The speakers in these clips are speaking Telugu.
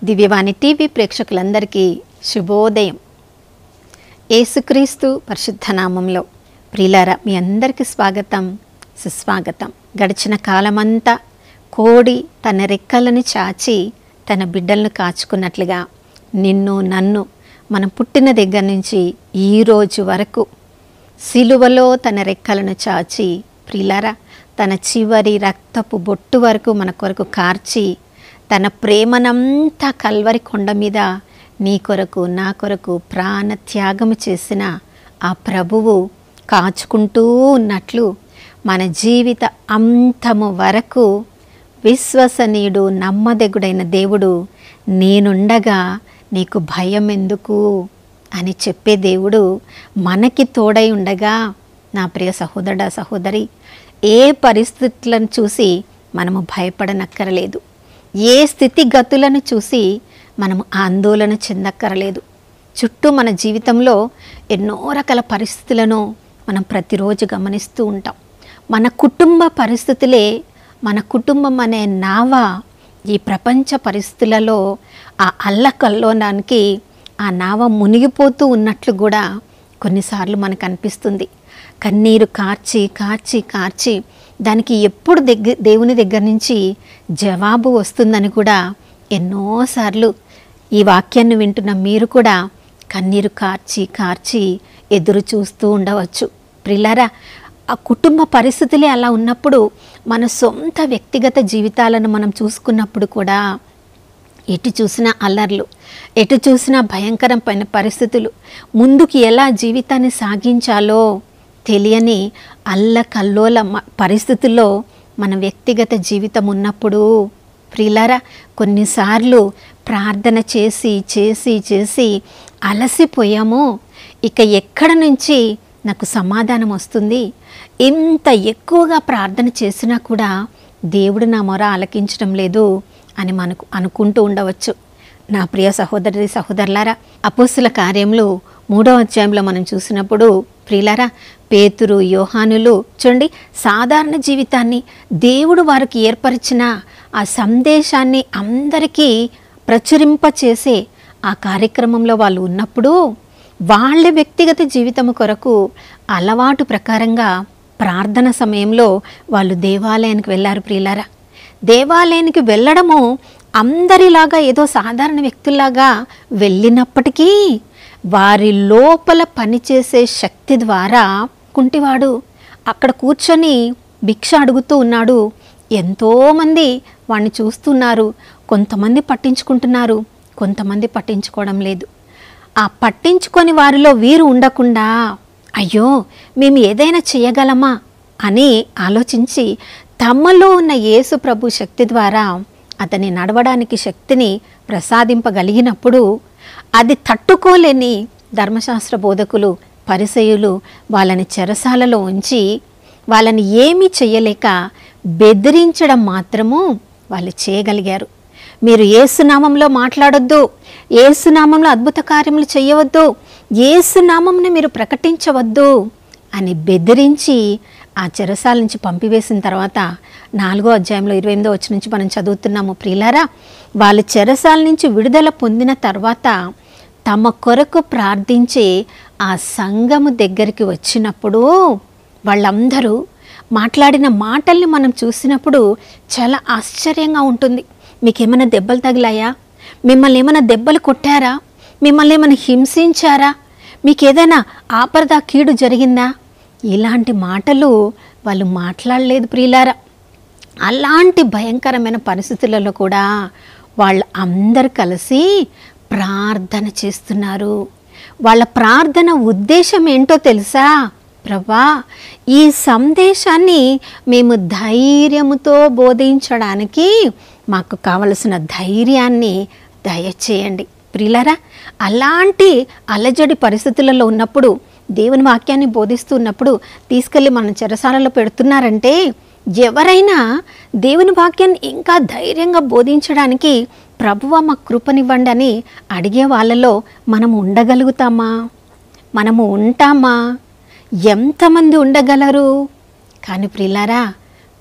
దివ్యవాణి టీవీ ప్రేక్షకులందరికీ శుభోదయం. యేసుక్రీస్తు పరిశుద్ధ నామంలో ప్రియులారా, మీ అందరికీ స్వాగతం, సుస్వాగతం. గడిచిన కాలమంతా కోడి తన రెక్కలను చాచి తన బిడ్డలను కాచుకున్నట్లుగా నిన్ను నన్ను మనం పుట్టిన దగ్గర నుంచి ఈరోజు వరకు సిలువలో తన రెక్కలను చాచి ప్రియులారా తన చివరి రక్తపు బొట్టు వరకు మన కొరకు కార్చి తన ప్రేమనంతా కల్వరి కొండ మీద నీ కొరకు నా కొరకు ప్రాణ త్యాగము చేసిన ఆ ప్రభువు కాచుకుంటూ ఉన్నట్లు మన జీవిత అంతము వరకు విశ్వసనీయుడు నమ్మదగుడైన దేవుడు నేనుండగా నీకు భయం ఎందుకు అని చెప్పే దేవుడు మనకి తోడై ఉండగా నా ప్రియ సహోదరుడా సహోదరి, ఏ పరిస్థితులను చూసి మనము భయపడనక్కరలేదు, ఏ స్థితిగతులను చూసి మనము ఆందోళన చెందక్కరలేదు. చుట్టూ మన జీవితంలో ఎన్నో రకాల పరిస్థితులను మనం ప్రతిరోజు గమనిస్తూ ఉంటాం. మన కుటుంబ పరిస్థితులే, మన కుటుంబం అనే నావ ఈ ప్రపంచ పరిస్థితులలో ఆ అల్లకల్లోనానికి ఆ నావ మునిగిపోతూ ఉన్నట్లు కూడా కొన్నిసార్లు మనకు అనిపిస్తుంది. కన్నీరు కార్చి కార్చి కార్చి దానికి ఎప్పుడు దేవుని దగ్గర నుంచి జవాబు వస్తుందని కూడా ఎన్నోసార్లు ఈ వాక్యాన్ని వింటున్న మీరు కూడా కన్నీరు కార్చి కార్చి ఎదురు చూస్తూ ఉండవచ్చు. ప్రియులారా, ఆ కుటుంబ పరిస్థితులే అలా ఉన్నప్పుడు మన సొంత వ్యక్తిగత జీవితాలను మనం చూసుకున్నప్పుడు కూడా ఎటు చూసినా అల్లర్లు, ఎటు చూసినా భయంకరమైన పరిస్థితులు, ముందుకు ఎలా జీవితాన్ని సాగించాలో తెలియని అల్లకల్లోల పరిస్థితుల్లో మన వ్యక్తిగత జీవితం ఉన్నప్పుడు ప్రియులారా కొన్నిసార్లు ప్రార్థన చేసి చేసి చేసి అలసిపోయాము. ఇక ఎక్కడ నుంచి నాకు సమాధానం వస్తుంది? ఇంత ఎక్కువగా ప్రార్థన చేసినా కూడా దేవుడు నా మొర ఆలకించడం లేదు అని మనకు అనుకుంటూ ఉండవచ్చు. నా ప్రియ సహోదరి సహోదరులారా, అపోస్తుల కార్యములు 3వ అధ్యాయంలో మనం చూసినప్పుడు ప్రియులారా పేతురు, యోహానులు చూడండి, సాధారణ జీవితాన్ని దేవుడు వారికి ఏర్పరిచిన ఆ సందేశాన్ని అందరికీ ప్రచురింపచేసే ఆ కార్యక్రమంలో వాళ్ళు ఉన్నప్పుడు వాళ్ళ వ్యక్తిగత జీవితం కొరకు అలవాటు ప్రకారంగా ప్రార్థన సమయంలో వాళ్ళు దేవాలయానికి వెళ్ళారు. ప్రియులారా, దేవాలయానికి వెళ్ళడము అందరిలాగా ఏదో సాధారణ వ్యక్తుల్లాగా వెళ్ళినప్పటికీ వారి లోపల పనిచేసే శక్తి ద్వారా కుంటివాడు అక్కడ కూర్చొని భిక్ష అడుగుతూ ఉన్నాడు. ఎంతోమంది వాడిని చూస్తున్నారు. కొంతమంది పట్టించుకుంటున్నారు, కొంతమంది పట్టించుకోవడం లేదు. ఆ పట్టించుకొని వారిలో వీరు ఉండకుండా అయ్యో మేము ఏదైనా చేయగలమా అని ఆలోచించి తమలో ఉన్న యేసు ప్రభు శక్తి ద్వారా అతని నడవడానికి శక్తిని ప్రసాదింపగలిగినప్పుడు అది తట్టుకోలేని ధర్మశాస్త్ర బోధకులు, పరిసయ్యులు వాళ్ళని చెరసాలలో ఉంచి వాళ్ళని ఏమీ చేయలేక బెదిరించడం మాత్రము వాళ్ళు చేయగలిగారు. మీరు యేసునామంలో మాట్లాడొద్దు, యేసునామంలో అద్భుత కార్యములు చేయవద్దు, యేసునామంని మీరు ప్రకటించవద్దు అని బెదిరించి ఆ చెరసాల నుంచి పంపివేసిన తర్వాత 4వ అధ్యాయంలో 28వ వచనం నుంచి మనం చదువుతున్నాము. ప్రియులారా, వాళ్ళు చెరసాల నుంచి విడుదల పొందిన తర్వాత తమ కొరకు ప్రార్థించే ఆ సంఘము దగ్గరికి వచ్చినప్పుడు వాళ్ళందరూ మాట్లాడిన మాటల్ని మనం చూసినప్పుడు చాలా ఆశ్చర్యంగా ఉంటుంది. మీకేమైనా దెబ్బలు తగిలాయా? మిమ్మల్ని ఏమైనా దెబ్బలు కొట్టారా? మిమ్మల్ని ఏమైనా హింసించారా? మీకు ఏదైనా ఆపద కీడు జరిగిందా? ఇలాంటి మాటలు వాళ్ళు మాట్లాడలేదు ప్రియులారా. అలాంటి భయంకరమైన పరిస్థితులలో కూడా వాళ్ళు అందరు కలిసి ప్రార్థన చేస్తున్నారు. వాళ్ళ ప్రార్థన ఉద్దేశం ఏంటో తెలుసా? ప్రభా, ఈ సందేశాన్ని మేము ధైర్యముతో బోధించడానికి మాకు కావలసిన ధైర్యాన్ని దయచేయండి. ప్రియులారా, అలాంటి అలజడి పరిస్థితులలో ఉన్నప్పుడు దేవుని వాక్యాన్ని బోధిస్తున్నప్పుడు తీసుకెళ్ళి మన చెరసాలలో పెడుతున్నారంటే ఎవరైనా దేవుని వాక్యాన్ని ఇంకా ధైర్యంగా బోధించడానికి ప్రభువా మాకు కృపనివ్వండి అని అడిగే వాళ్ళలో మనం ఉండగలుగుతామా? మనము ఉంటామా? ఎంతమంది ఉండగలరు? కానీ ప్రియులారా,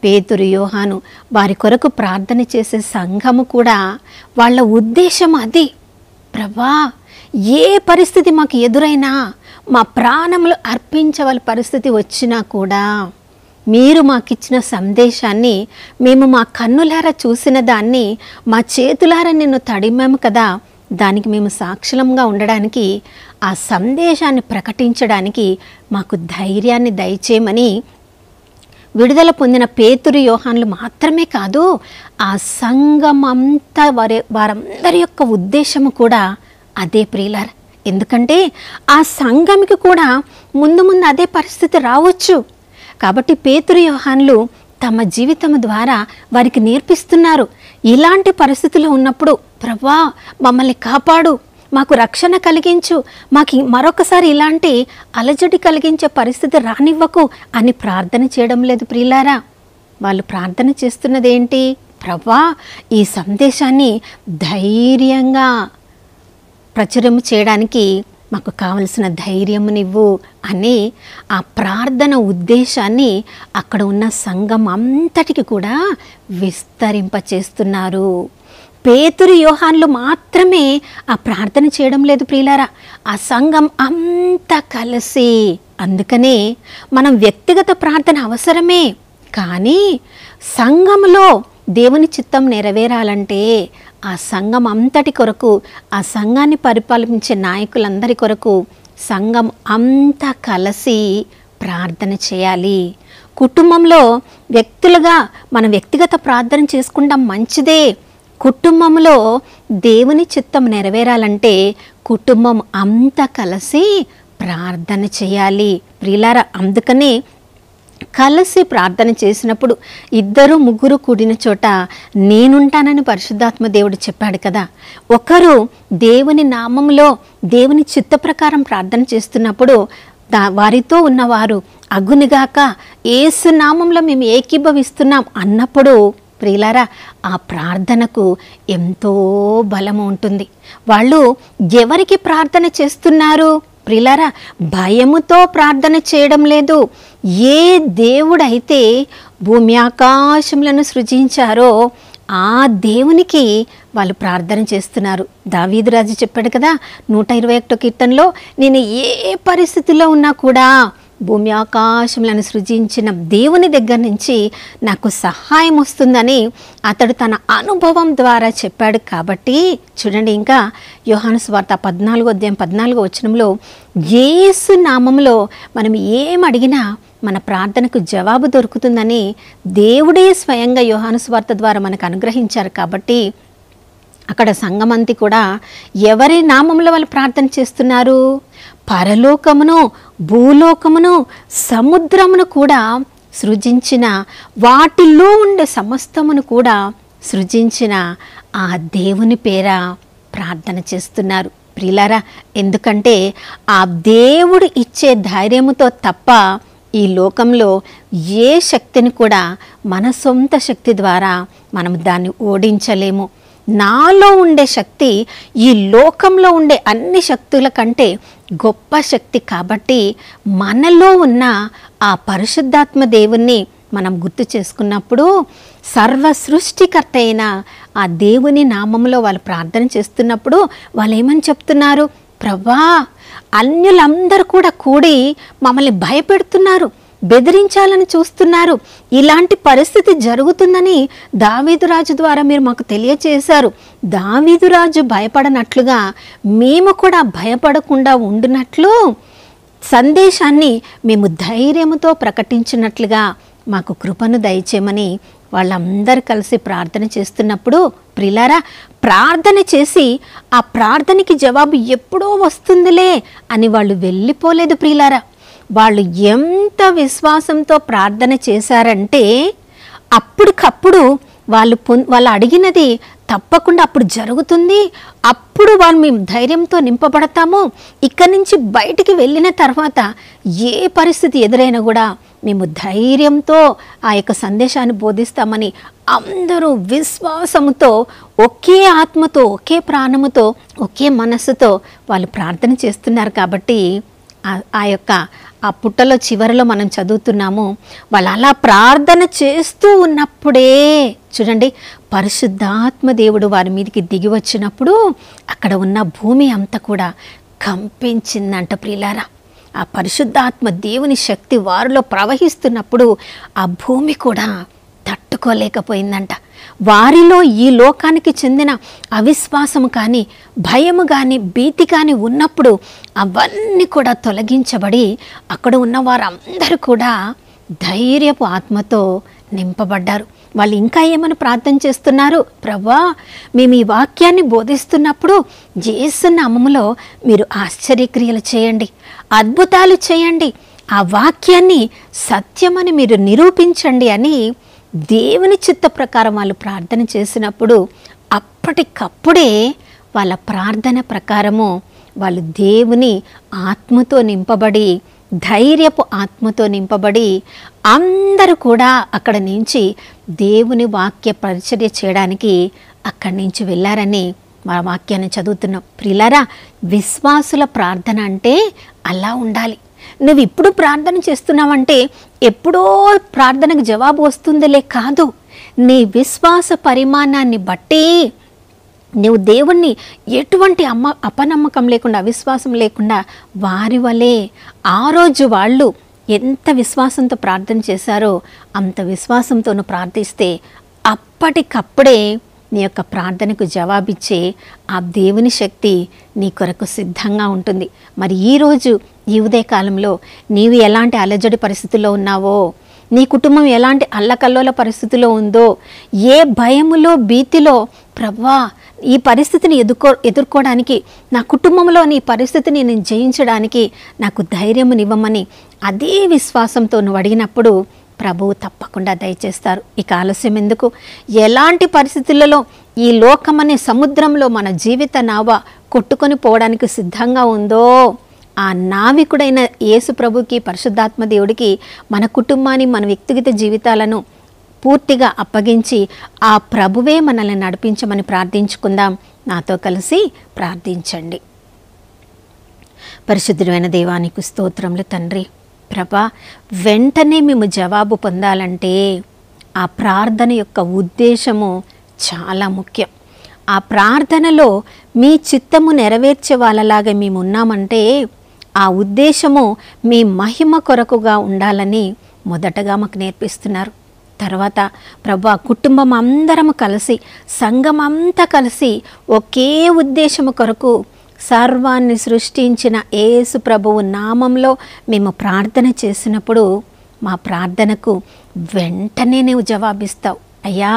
పేతురు, యోహాను వారి కొరకు ప్రార్థన చేసే సంఘము కూడా వాళ్ళ ఉద్దేశం అది. ప్రభా, ఏ పరిస్థితి మాకు ఎదురైనా, మా ప్రాణములు అర్పించవలసిన పరిస్థితి వచ్చినా కూడా మీరు మాకిచ్చిన సందేశాన్ని మేము మా కన్నులారా చూసిన దాన్ని, మా చేతులారా నిన్ను తడిమాము కదా, దానికి మేము సాక్షులంగా ఉండడానికి, ఆ సందేశాన్ని ప్రకటించడానికి మాకు ధైర్యాన్ని దయచేయమని విడుదల పొందిన పేతురు, యోహాన్లు మాత్రమే కాదు, ఆ సంఘమంతా వారందరి యొక్క ఉద్దేశము కూడా అదే ప్రియులారా. ఎందుకంటే ఆ సంఘంకి కూడా ముందు ముందు అదే పరిస్థితి రావచ్చు. కాబట్టి పేతురు, యోహాన్లు తమ జీవితం ద్వారా వారికి నేర్పిస్తున్నారు. ఇలాంటి పరిస్థితుల్లో ఉన్నప్పుడు ప్రభువా మమ్మల్ని కాపాడు, మాకు రక్షణ కలిగించు, మాకు మరొకసారి ఇలాంటి అలజడి కలిగించే పరిస్థితి రానివ్వకు అని ప్రార్థన చేయడం లేదు ప్రియులారా. వాళ్ళు ప్రార్థన చేస్తున్నది ఏంటి? ప్రభువా, ఈ సందేశాన్ని ధైర్యంగా ప్రచురం చేయడానికి మాకు కావలసిన ధైర్యమునివ్వు అని ఆ ప్రార్థన ఉద్దేశాన్ని అక్కడ ఉన్న సంఘం అంతటికి కూడా విస్తరింపచేస్తున్నారు. పేతురు, యోహాన్లు మాత్రమే ఆ ప్రార్థన చేయడం లేదు ప్రియులారా, ఆ సంఘం అంతా కలిసి. అందుకనే మనం వ్యక్తిగత ప్రార్థన అవసరమే, కానీ సంఘంలో దేవుని చిత్తం నెరవేరాలంటే ఆ సంఘం అంతటి కొరకు, ఆ సంఘాన్ని పరిపాలించే నాయకులందరి కొరకు సంఘం అంతా కలిసి ప్రార్థన చేయాలి. కుటుంబంలో వ్యక్తులుగా మనం వ్యక్తిగత ప్రార్థన చేసుకుంటాం, మంచిదే. కుటుంబంలో దేవుని చిత్తం నెరవేరాలంటే కుటుంబం అంతా కలిసి ప్రార్థన చేయాలి ప్రియులారా. అందుకనే కలిసి ప్రార్థన చేసినప్పుడు 2, 3 కూడిన చోట నేనుంటానని పరిశుద్ధాత్మ దేవుడు చెప్పాడు కదా. ఒకరు దేవుని నామంలో దేవుని చిత్త ప్రకారం ప్రార్థన చేస్తున్నప్పుడు వారితో ఉన్నవారు అగునిగాక యేసు నామంలో మేము ఏకీభవిస్తున్నాం అన్నప్పుడు ప్రియులారా, ఆ ప్రార్థనకు ఎంతో బలము ఉంటుంది. వాళ్ళు ఎవరికి ప్రార్థన చేస్తున్నారు ప్రియులారా? భయముతో ప్రార్థన చేయడం లేదు. ఏ దేవుడైతే భూమి ఆకాశములను సృజించారో ఆ దేవునికి వాళ్ళు ప్రార్థన చేస్తున్నారు. దావీదు రాజు చెప్పాడు కదా 121వ కీర్తనలో, నేను ఏ పరిస్థితిలో ఉన్నా కూడా భూమి ఆకాశములను సృజించిన దేవుని దగ్గర నుంచి నాకు సహాయం వస్తుందని అతడు తన అనుభవం ద్వారా చెప్పాడు. కాబట్టి చూడండి, ఇంకా యోహాను సువార్త 14వ అధ్యాయం 14వ వచనంలో యేసు నామములో మనం ఏం అడిగినా మన ప్రార్థనకు జవాబు దొరుకుతుందని దేవుడే స్వయంగా యోహాను సువార్త ద్వారా మనకు అనుగ్రహించారు. కాబట్టి అక్కడ సంఘమంతి కూడా ఎవరి నామంలో వాళ్ళు ప్రార్థన చేస్తున్నారు? పరలోకమును, భూలోకమును, సముద్రమును కూడా సృజించిన, వాటిలో ఉండే సమస్తమును కూడా సృజించిన ఆ దేవుని పేర ప్రార్థన చేస్తున్నారు ప్రియులారా. ఎందుకంటే ఆ దేవుడు ఇచ్చే ధైర్యముతో తప్ప ఈ లోకంలో ఏ శక్తిని కూడా మన సొంత శక్తి ద్వారా మనం దాన్ని ఓడించలేము. నాలో ఉండే శక్తి ఈ లోకంలో ఉండే అన్ని శక్తుల కంటే గొప్ప శక్తి. కాబట్టి మనలో ఉన్న ఆ పరిశుద్ధాత్మ దేవుణ్ణి మనం గుర్తు చేసుకున్నప్పుడు సర్వ సృష్టికర్త అయిన ఆ దేవుని నామంలో వాళ్ళు ప్రార్థన చేస్తున్నప్పుడు వాళ్ళు ఏమని చెప్తున్నారు? ప్రభా, అన్యులందరూ కూడా కూడి మమ్మల్ని భయపెడుతున్నారు, బెదిరించాలని చూస్తున్నారు. ఇలాంటి పరిస్థితి జరుగుతుందని దావీదు రాజు ద్వారా మీరు మాకు తెలియచేశారు. దావీదు రాజు భయపడనట్లుగా మేము కూడా భయపడకుండా ఉండినట్లు సందేశాన్ని మేము ధైర్యముతో ప్రకటించినట్లుగా మాకు కృపను దయచేయమని వాళ్ళందరూ కలిసి ప్రార్థన చేస్తున్నప్పుడు ప్రియులారా, ప్రార్థన చేసి ఆ ప్రార్థనకి జవాబు ఎప్పుడో వస్తుందిలే అని వాళ్ళు వెళ్ళిపోలేదు ప్రియులారా. వాళ్ళు ఎంత విశ్వాసంతో ప్రార్థన చేశారంటే అప్పటికప్పుడు వాళ్ళు అడిగినది తప్పకుండా అప్పుడు జరుగుతుంది. అప్పుడు మేము ధైర్యంతో నింపబడతాము. ఇక్కడి నుంచి బయటికి వెళ్ళిన తర్వాత ఏ పరిస్థితి ఎదురైనా కూడా మేము ధైర్యంతో ఆ యొక్క సందేశాన్ని బోధిస్తామని అందరూ విశ్వాసముతో, ఒకే ఆత్మతో, ఒకే ప్రాణముతో, ఒకే మనస్సుతో వాళ్ళు ప్రార్థన చేస్తున్నారు. కాబట్టి ఆ పుట్టలో చివరిలో మనం చదువుతున్నాము, వాళ్ళు అలా ప్రార్థన చేస్తూ ఉన్నప్పుడే చూడండి, పరిశుద్ధాత్మ దేవుడు వారి మీదకి దిగి వచ్చినప్పుడు అక్కడ ఉన్న భూమి అంతా కూడా కంపించిందంట ప్రియులారా. ఆ పరిశుద్ధాత్మ దేవుని శక్తి వారిలో ప్రవహిస్తున్నప్పుడు ఆ భూమి కూడా తట్టుకోలేకపోయిందంట. వారిలో ఈ లోకానికి చెందిన అవిశ్వాసము కానీ, భయము కానీ, భీతి కానీ ఉన్నప్పుడు అవన్నీ కూడా తొలగించబడి అక్కడ ఉన్న వారందరూ కూడా ధైర్యపు ఆత్మతో నింపబడ్డారు. వాళ్ళు ఇంకా ఏమని ప్రార్థన చేస్తున్నారు? ప్రభువా, మేము ఈ వాక్యాన్ని బోధిస్తున్నప్పుడు యేసు నామములో మీరు ఆశ్చర్యక్రియలు చేయండి, అద్భుతాలు చేయండి, ఆ వాక్యాన్ని సత్యమని మీరు నిరూపించండి అని దేవుని చిత్త ప్రకారం వాళ్ళు ప్రార్థన చేసినప్పుడు అప్పటికప్పుడే వాళ్ళ ప్రార్థన ప్రకారము వాళ్ళు దేవుని ఆత్మతో నింపబడి, ధైర్యపు ఆత్మతో నింపబడి అందరూ కూడా అక్కడ నుంచి దేవుని వాక్య పరిచర్య చేయడానికి అక్కడి నుంచి వెళ్ళారని మా వాక్యాన్ని చదువుతున్నాం. ప్రియులారా, విశ్వాసుల ప్రార్థన అంటే అలా ఉండాలి. నువ్వు ఇప్పుడు ప్రార్థన చేస్తున్నావంటే ఎప్పుడో ప్రార్థనకు జవాబు వస్తుందిలే కాదు. నీ విశ్వాస పరిమాణాన్ని బట్టి నువ్వు దేవుణ్ణి ఎటువంటి అపనమ్మకం లేకుండా, అవిశ్వాసం లేకుండా వారి వలె ఆ రోజు వాళ్ళు ఎంత విశ్వాసంతో ప్రార్థన చేశారో అంత విశ్వాసంతో నువ్వు ప్రార్థిస్తే అప్పటికప్పుడే నీ యొక్క ప్రార్థనకు జవాబిచ్చే ఆ దేవుని శక్తి నీ కొరకు సిద్ధంగా ఉంటుంది. మరి ఈరోజు ఈ ఉదయకాలంలో నీవు ఎలాంటి అలజడి పరిస్థితుల్లో ఉన్నావో, నీ కుటుంబం ఎలాంటి అల్లకల్లోల పరిస్థితిలో ఉందో, ఏ భయములో, భీతిలో, ప్రభువా ఈ పరిస్థితిని ఎదుర్కోవడానికి, నా కుటుంబంలో నీ పరిస్థితిని నేను జయించడానికి నాకు ధైర్యమునివ్వమని అదే విశ్వాసంతో నువ్వు అడిగినప్పుడు ప్రభువు తప్పకుండా దయచేస్తారు. ఇక ఆలస్యం ఎందుకు? ఎలాంటి పరిస్థితులలో ఈ లోకమనే సముద్రంలో మన జీవిత నావ కొట్టుకొని పోవడానికి సిద్ధంగా ఉందో, ఆ నావికుడైన యేసు ప్రభుకి, పరిశుద్ధాత్మ దేవుడికి మన కుటుంబాన్ని, మన వ్యక్తిగత జీవితాలను పూర్తిగా అప్పగించి ఆ ప్రభువే మనల్ని నడిపించమని ప్రార్థించుకుందాం. నాతో కలిసి ప్రార్థించండి. పరిశుద్ధుడైన దేవానికి స్తోత్రములు తండ్రి. ప్రభా, వెంటనే మేము జవాబు పొందాలంటే ఆ ప్రార్థన యొక్క ఉద్దేశము చాలా ముఖ్యం. ఆ ప్రార్థనలో మీ చిత్తము నెరవేర్చే వాళ్ళలాగా మేము ఉన్నామంటే ఆ ఉద్దేశము మీ మహిమ కొరకుగా ఉండాలని మొదటగా మాకు నేర్పిస్తున్నారు. తర్వాత ప్రభా, కుటుంబం అందరము కలిసి, సంఘం అంతా కలిసి ఒకే ఉద్దేశము కొరకు సర్వాన్ని సృష్టించిన యేసు ప్రభువు నామంలో మేము ప్రార్థన చేసినప్పుడు మా ప్రార్థనకు వెంటనే నువ్వు జవాబిస్తావు. అయ్యా,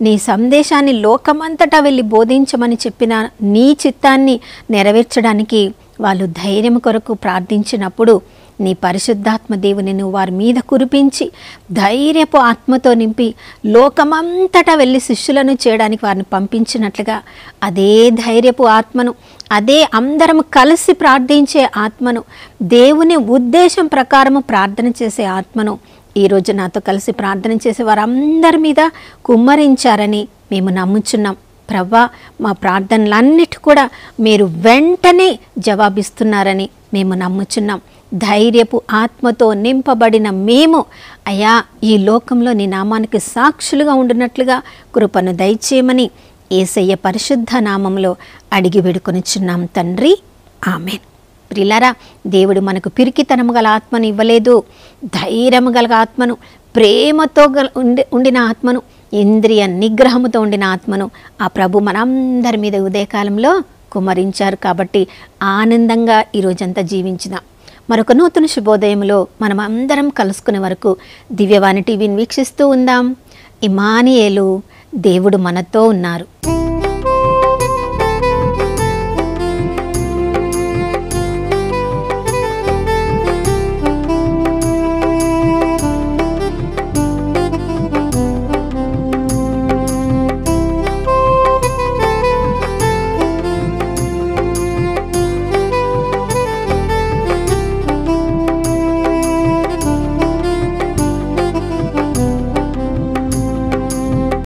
నీ సందేశాన్ని లోకమంతటా వెళ్ళి బోధించమని చెప్పిన నీ చిత్తాన్ని నెరవేర్చడానికి వాళ్ళు ధైర్యం కొరకు ప్రార్థించినప్పుడు నీ పరిశుద్ధాత్మ దేవుని నువ్వు వారి మీద కురిపించి ధైర్యపు ఆత్మతో నింపి లోకమంతటా వెళ్ళి శిష్యులను చేయడానికి వారిని పంపించినట్లుగా అదే ధైర్యపు ఆత్మను, అదే అందరం కలిసి ప్రార్థించే ఆత్మను, దేవుని ఉద్దేశం ప్రకారము ప్రార్థన చేసే ఆత్మను ఈరోజు నాతో కలిసి ప్రార్థన చేసే వారందరి మీద కుమ్మరించారని మేము నమ్ముచున్నాం. ప్రభా, మా ప్రార్థనలన్నిటి కూడా మీరు వెంటనే జవాబిస్తున్నారని మేము నమ్ముచున్నాం. ధైర్యపు ఆత్మతో నింపబడిన మేము అయ్యా ఈ లోకంలో నీ నామానికి సాక్షులుగా ఉండినట్లుగా కృపను దయచేయమని యేసయ్య పరిశుద్ధ నామంలో అడిగి వేడుకొనిచున్నాం తండ్రి, ఆమేన్. ప్రియులారా, దేవుడు మనకు పిరికితనము గల ఆత్మను ఇవ్వలేదు, ధైర్యము గల ఆత్మను, ప్రేమతో ఉండిన ఆత్మను, ఇంద్రియ నిగ్రహముతో ఉండిన ఆత్మను ఆ ప్రభు మనందరి మీద ఉదయకాలంలో కుమ్మరించారు. కాబట్టి ఆనందంగా ఈరోజంతా జీవించుదాం. మరొక నూతన శుభోదయంలో మనం అందరం కలుసుకునే వరకు దివ్యవాణి టీవీని వీక్షిస్తూ ఉందాం. ఇమ్మానుయేలు, దేవుడు మనతో ఉన్నారు.